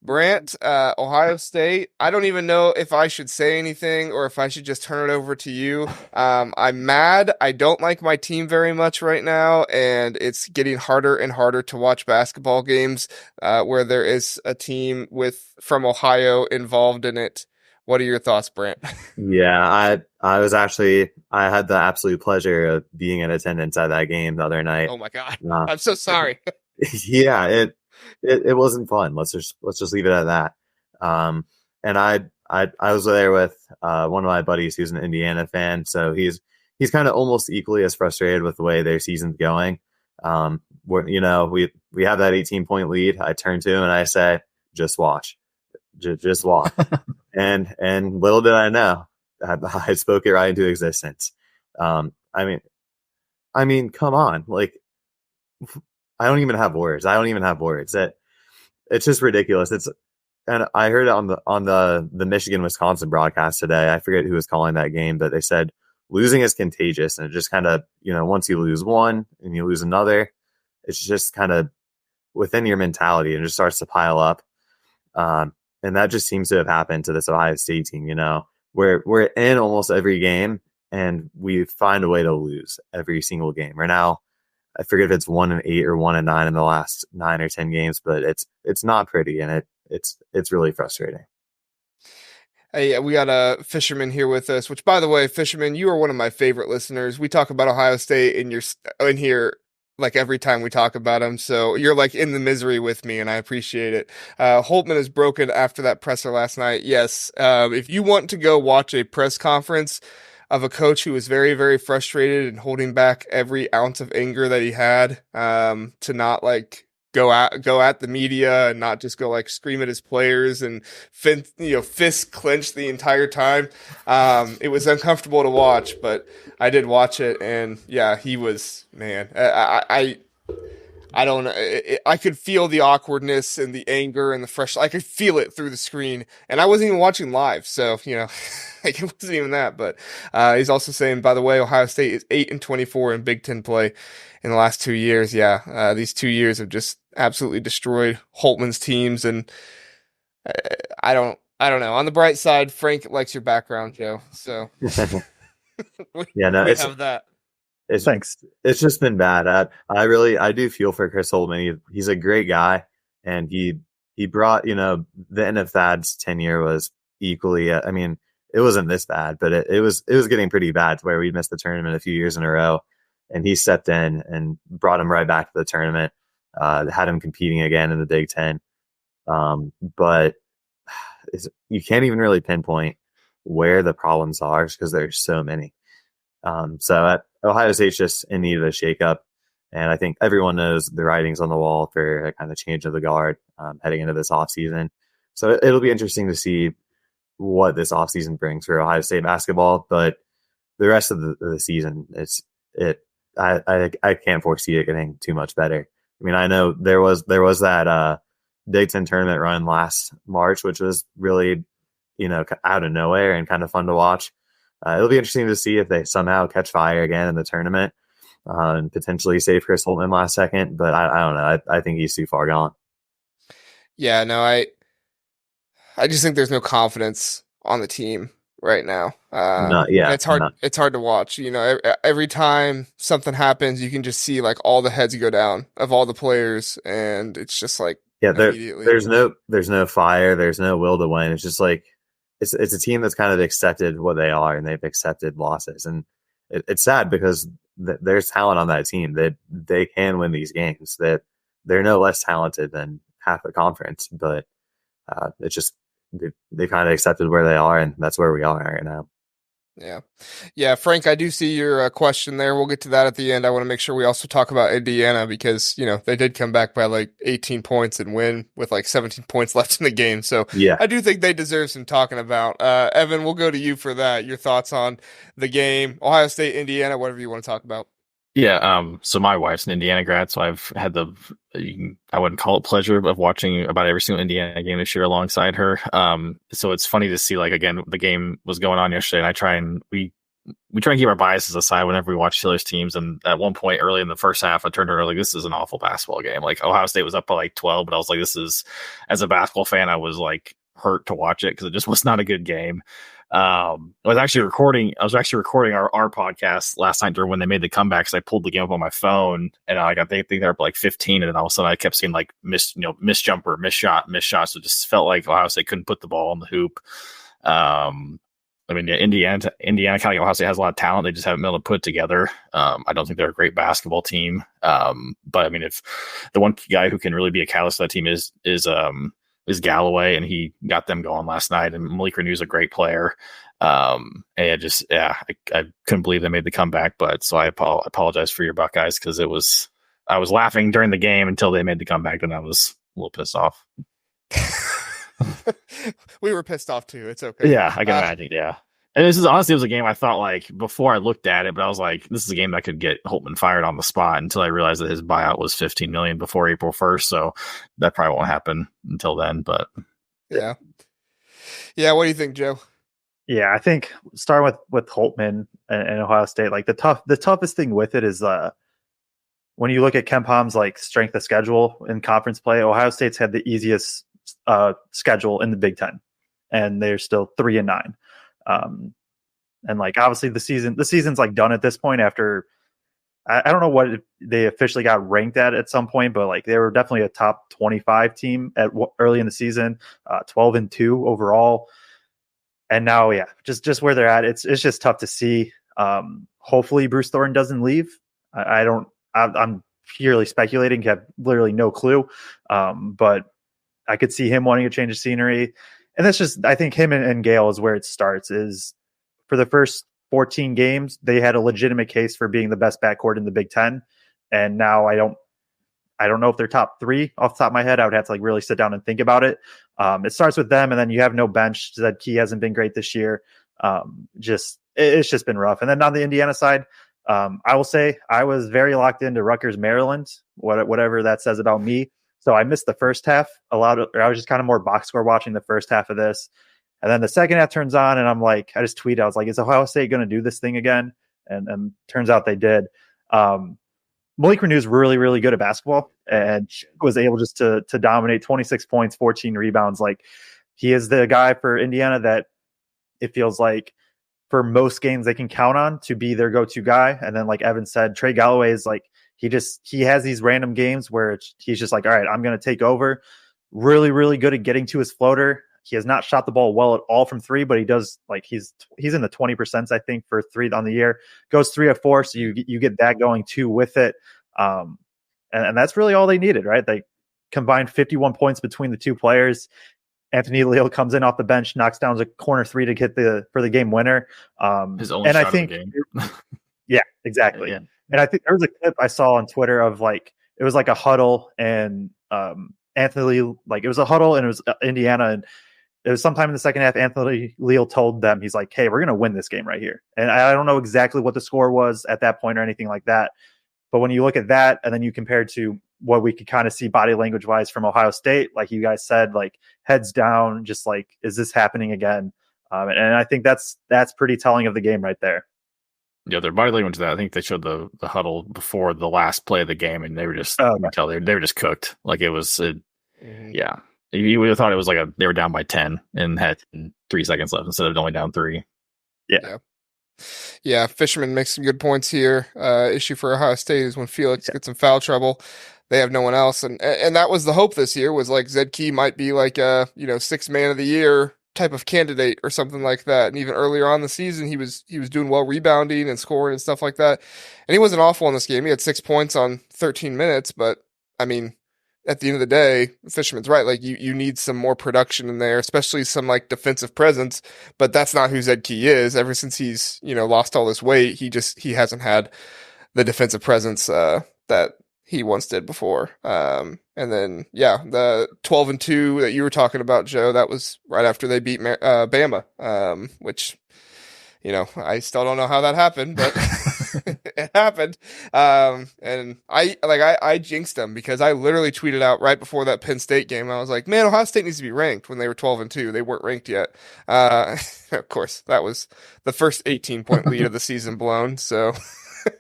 Brant, Ohio State. I don't even know if I should say anything or if I should just turn it over to you. I'm mad. I don't like my team very much right now, and it's getting harder and harder to watch basketball games where there is a team from Ohio involved in it. What are your thoughts, Brant? Yeah, I had the absolute pleasure of being in attendance at that game the other night. Oh my God. Uh, I'm so sorry. yeah, it wasn't fun. Let's just leave it at that. And I was there with one of my buddies who's an Indiana fan, so he's kind of almost equally as frustrated with the way their season's going. We have that 18-point lead. I turn to him and I say, just watch, just watch. And little did I know, I spoke it right into existence. I mean, come on, like I don't even have words. It's just ridiculous. And I heard it on the Michigan Wisconsin broadcast today. I forget who was calling that game, but they said losing is contagious, and it just kind of, once you lose one and you lose another, it's just kind of within your mentality and it just starts to pile up. And that just seems to have happened to this Ohio State team. We're in almost every game and we find a way to lose every single game. Right now, I forget if it's 1-8 or 1-9 in the last 9 or 10 games, but it's not pretty, and it's really frustrating. Hey, we got a Fisherman here with us, which, by the way, Fisherman, you are one of my favorite listeners. We talk about Ohio State in here like every time we talk about them. So you're like in the misery with me, and I appreciate it. Holtmann is broken after that presser last night. Yes. If you want to go watch a press conference of a coach who was very, very frustrated and holding back every ounce of anger that he had, to not like go at the media and not just go like scream at his players and fist clenched the entire time. It was uncomfortable to watch, but I did watch it, and yeah, he was, man. I don't know. I could feel the awkwardness and the anger and the fresh. I could feel it through the screen, and I wasn't even watching live, so like it wasn't even that. But he's also saying, by the way, Ohio State is 8-24 in Big Ten play in the last 2 years. Yeah, these 2 years have just absolutely destroyed Holtmann's teams, and uh, I don't know. On the bright side, Frank likes your background, Joe. So we, Yeah, no, we have that. it's Thanks. it's just been bad. I do feel for Chris Holtmann. He's a great guy, and he brought, the end of Thad's tenure was equally. I mean, it wasn't this bad, but it was getting pretty bad to where we missed the tournament a few years in a row, and he stepped in and brought him right back to the tournament. Had him competing again in the Big Ten, but you can't even really pinpoint where the problems are because there's so many. Ohio State's just in need of a shakeup, and I think everyone knows the writing's on the wall for a kind of change of the guard heading into this offseason. So it'll be interesting to see what this offseason brings for Ohio State basketball, but the rest of the season, I can't foresee it getting too much better. I mean, I know there was that Big Ten tournament run last March, which was really, out of nowhere and kind of fun to watch. It'll be interesting to see if they somehow catch fire again in the tournament and potentially save Chris Holtmann last second. But I don't know. I think he's too far gone. Yeah, no, I just think there's no confidence on the team right now. Yeah, it's hard. It's hard to watch. Every time something happens, you can just see like all the heads go down of all the players, and it's just like yeah. There's no fire. There's no will to win. It's just like it's a team that's kind of accepted what they are, and they've accepted losses, and it's sad because there's talent on that team that they can win these games. That they're no less talented than half the conference, but it's just they kind of accepted where they are, and that's where we are right now. Yeah, Frank, I do see your question there. We'll get to that at the end. I want to make sure we also talk about Indiana because they did come back by like 18 points and win with like 17 points left in the game. So yeah, I do think they deserve some talking about. Evan, we'll go to you for that. Your thoughts on the game, Ohio State, Indiana, whatever you want to talk about. Yeah, so my wife's an Indiana grad, so I've had I wouldn't call it pleasure of watching about every single Indiana game this year alongside her. So it's funny to see, like, again, the game was going on yesterday, and we we try and keep our biases aside whenever we watch Steelers teams. And at one point early in the first half, I turned around like, this is an awful basketball game. Like Ohio State was up by like 12, but I was like, this is, as a basketball fan, I was like hurt to watch it because it just was not a good game. I was actually recording our podcast last night during when they made the comebacks. I pulled the game up on my phone and I got they think they're up like 15, and then all of a sudden I kept seeing like miss jumper, miss shot. So it just felt like Ohio State couldn't put the ball in the hoop. I mean, yeah, Indiana kind of like Ohio State has a lot of talent. They just haven't been able to put it together. I don't think they're a great basketball team. But I mean, if the one guy who can really be a catalyst to that team is Galloway, and he got them going last night. And Malik Renew's a great player. And I couldn't believe they made the comeback. But so I apologize for your Buckeyes because I was laughing during the game until they made the comeback, and I was a little pissed off. We were pissed off too. It's okay. Yeah, I can imagine. Yeah. And it was a game I thought like before I looked at it, but I was like, this is a game that could get Holtmann fired on the spot until I realized that his buyout was $15 million before April 1st. So that probably won't happen until then, but yeah. Yeah. What do you think, Joe? Yeah, I think starting with Holtmann and Ohio State, like the toughest thing with it is when you look at Ken Palm's like strength of schedule in conference play, Ohio State's had the easiest schedule in the Big Ten, and they're still 3-9. And like obviously the season's like done at this point after I don't know what they officially got ranked at some point, but like they were definitely a top 25 team at early in the season, 12-2 overall. And now, yeah, just where they're at, it's just tough to see. Hopefully Bruce Thornton doesn't leave. I'm purely speculating, have literally no clue. But I could see him wanting a change of scenery. And that's just, I think him and Gale is where it starts. Is for the first 14 games, they had a legitimate case for being the best backcourt in the Big Ten. And now I don't know if they're top 3 off the top of my head. I would have to like really sit down and think about it. It starts with them, and then you have no bench. Zed Key hasn't been great this year. It's just been rough. And then on the Indiana side, I will say I was very locked into Rutgers, Maryland, whatever that says about me. So I missed the first half I was just kind of more box score watching the first half of this. And then the second half turns on, and I'm like, I just tweeted, I was like, is Ohio State going to do this thing again? And turns out they did. Malik Renew is really, really good at basketball and was able just to dominate 26 points, 14 rebounds. Like he is the guy for Indiana that it feels like for most games they can count on to be their go-to guy. And then like Evan said, Trey Galloway is like, he has these random games where he's just like, all right, I'm going to take over. Really, really good at getting to his floater. He has not shot the ball well at all from 3, but he does like he's in the 20%, I think, for 3 on the year. Goes 3 of 4, so you get that going too with it. And that's really all they needed, right? They combined 51 points between the two players. Anthony Leal comes in off the bench, knocks down a corner 3 to get for the game winner. His only shot of the game. Yeah, exactly. Yeah. And I think there was a clip I saw on Twitter of like it was like a huddle, and Anthony, like it was a huddle, and it was Indiana, and it was sometime in the second half. Anthony Leal told them, he's like, "Hey, we're gonna win this game right here." And I don't know exactly what the score was at that point or anything like that, but when you look at that and then you compare to what we could kind of see body language wise from Ohio State, like you guys said, like heads down, just like, is this happening again? And I think that's pretty telling of the game right there. Yeah, their body language. That I think they showed the huddle before the last play of the game, and they were just you can tell they were just cooked. Like it was, yeah. You would have thought it was like they were down by 10 and had 3 seconds left instead of only down 3. Yeah. Fisherman makes some good points here. Issue for Ohio State is when Felix gets in foul trouble, they have no one else, and that was the hope this year. Was like Zed Key might be like a 6th man of the year type of candidate or something like that. And even earlier on in the season, he was doing well rebounding and scoring and stuff like that. And he wasn't awful in this game. He had 6 points on 13 minutes, but I mean, at the end of the day, Fisherman's right. Like you need some more production in there, especially some like defensive presence, but that's not who Zed Key is. Ever since he's, lost all this weight, he hasn't had the defensive presence, that he once did before. And then, the 12-2 that you were talking about, Joe, that was right after they beat Bama, which, I still don't know how that happened, but it happened. And I jinxed them because I literally tweeted out right before that Penn State game. I was like, man, Ohio State needs to be ranked when they were 12-2. They weren't ranked yet. Of course, that was the first 18-point lead of the season blown. So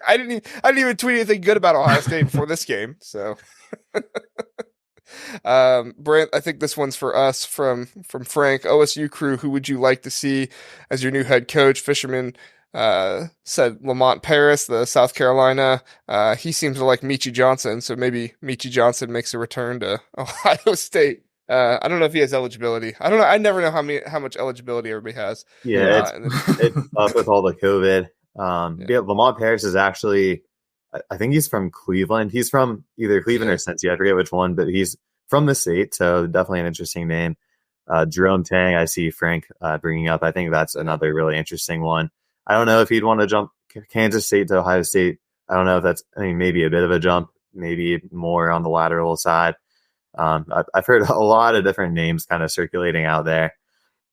I didn't even tweet anything good about Ohio State before this game. So Brent, I think this one's for us from Frank. OSU crew, who would you like to see as your new head coach? Fisherman said Lamont Paris, the South Carolina. He seems to like Michi Johnson, so maybe Michi Johnson makes a return to Ohio State. I don't know if he has eligibility. I don't know. I never know how much eligibility everybody has. Yeah, it's up with all the COVID. Yeah, Lamont Paris is actually, I think he's from Cleveland. He's from either Cleveland or Cincy. I forget which one, but he's from the state, so definitely an interesting name. Jerome Tang, I see Frank bringing up. I think that's another really interesting one. I don't know if he'd want to jump Kansas State to Ohio State. I don't know if that's, maybe a bit of a jump, maybe more on the lateral side. I've heard a lot of different names kind of circulating out there.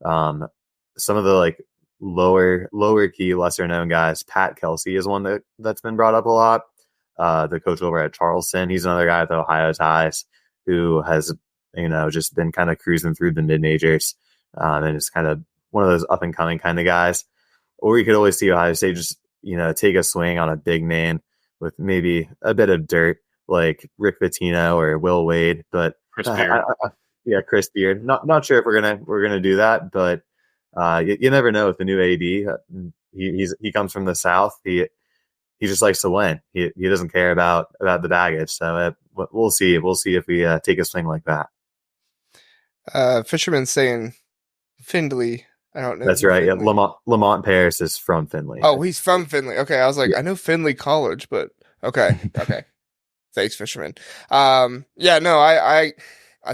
Some of the like lower key, lesser known guys. Pat Kelsey is one that's been brought up a lot. The coach over at Charleston, he's another guy with Ohio ties who has, just been kind of cruising through the mid majors, and is kind of one of those up and coming kind of guys. Or you could always see Ohio State just, take a swing on a big name with maybe a bit of dirt, like Rick Pitino or Will Wade. But Chris Beard. Chris Beard. Not sure if we're gonna do that, but you never know with the new AD. He comes from the South. He just likes to win. He doesn't care about the baggage. So we'll see. We'll see if we take a swing like that. Fisherman saying Findlay. I don't know. That's right. Yeah, Lamont Paris is from Findlay. Oh, he's from Findlay. Okay, I was like, I know Findlay College, but okay. Thanks, Fisherman. I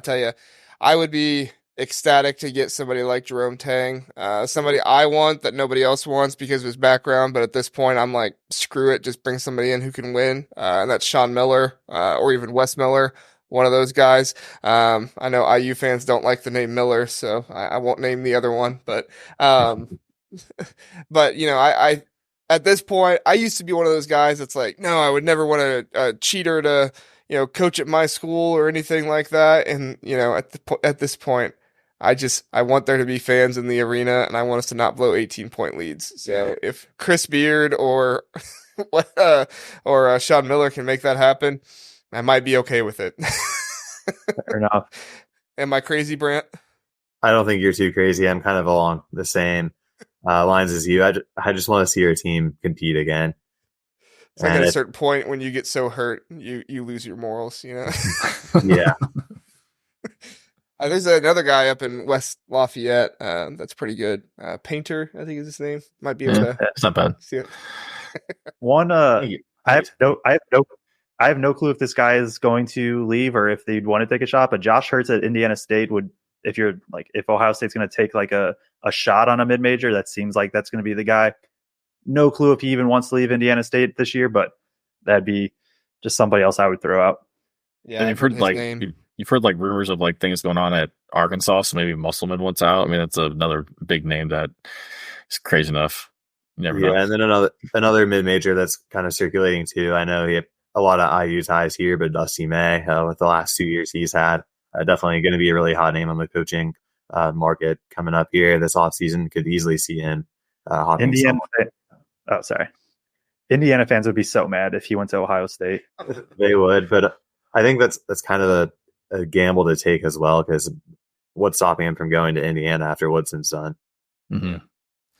tell you, I would be ecstatic to get somebody like Jerome Tang, somebody I want that nobody else wants because of his background. But at this point, I'm like, screw it, just bring somebody in who can win, and that's Sean Miller, or even Wes Miller. One of those guys. I know IU fans don't like the name Miller, so I won't name the other one. But, I at this point, I used to be one of those guys that's like, no, I would never want a cheater to, coach at my school or anything like that. And at this point, I want there to be fans in the arena, and I want us to not blow 18-point leads. So if Chris Beard or Sean Miller can make that happen, I might be okay with it. Fair enough. Am I crazy, Brant? I don't think you're too crazy. I'm kind of along the same lines as you. I just want to see your team compete again. It's like at a certain point when you get so hurt, you lose your morals, Yeah. There's another guy up in West Lafayette that's pretty good. Painter, I think is his name. Might be able to. It's not bad. See it. One, I have no clue if this guy is going to leave or if they'd want to take a shot, but Josh Hurts at Indiana State would, if Ohio State's going to take like a shot on a mid-major, that seems like that's going to be the guy. No clue if he even wants to leave Indiana State this year, but that'd be just somebody else I would throw out. Yeah, and you've heard like rumors of like things going on at Arkansas, so maybe Musselman wants out. I mean, that's another big name that is crazy enough. You never know. And then another mid-major that's kind of circulating too. I know he had a lot of IU ties here, but Dusty May, with the last 2 years he's had, definitely going to be a really hot name on the coaching market coming up here this offseason. Could easily see him hopping. Indiana fans would be so mad if he went to Ohio State. They would, but I think that's kind of a gamble to take as well, because what's stopping him from going to Indiana after Woodson's done? Mm-hmm.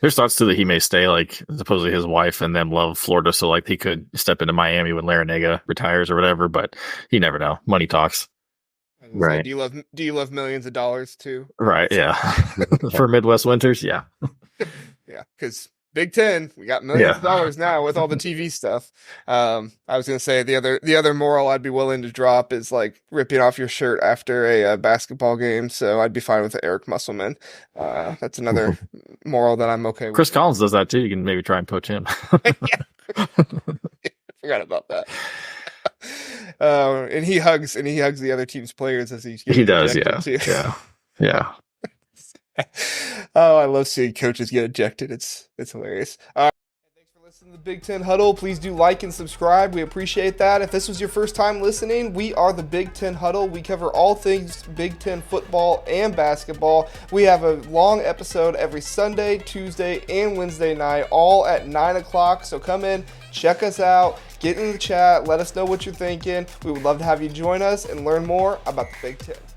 There's thoughts too that he may stay, like supposedly his wife and them love Florida, so like he could step into Miami when Larinaga retires or whatever, but you never know. Money talks. Right. Do you love millions of dollars too? Right, yeah. For Midwest winters, yeah. Yeah, because Big Ten, we got millions of dollars now with all the TV stuff. I was going to say the other moral I'd be willing to drop is like ripping off your shirt after a basketball game. So I'd be fine with Eric Musselman. That's another moral that I'm okay with. Chris Collins does that too. You can maybe try and poach him. Forgot about that. And he hugs the other team's players as he does. Yeah. Oh, I love seeing coaches get ejected. It's hilarious. Thanks for In the Big Ten Huddle, please do like and subscribe. We appreciate that. If this was your first time listening, we are the Big Ten Huddle. We cover all things Big Ten football and basketball. We have a long episode every Sunday, Tuesday, and Wednesday night, all at 9 o'clock. So come in, check us out, get in the chat, let us know what you're thinking. We would love to have you join us and learn more about the Big Ten.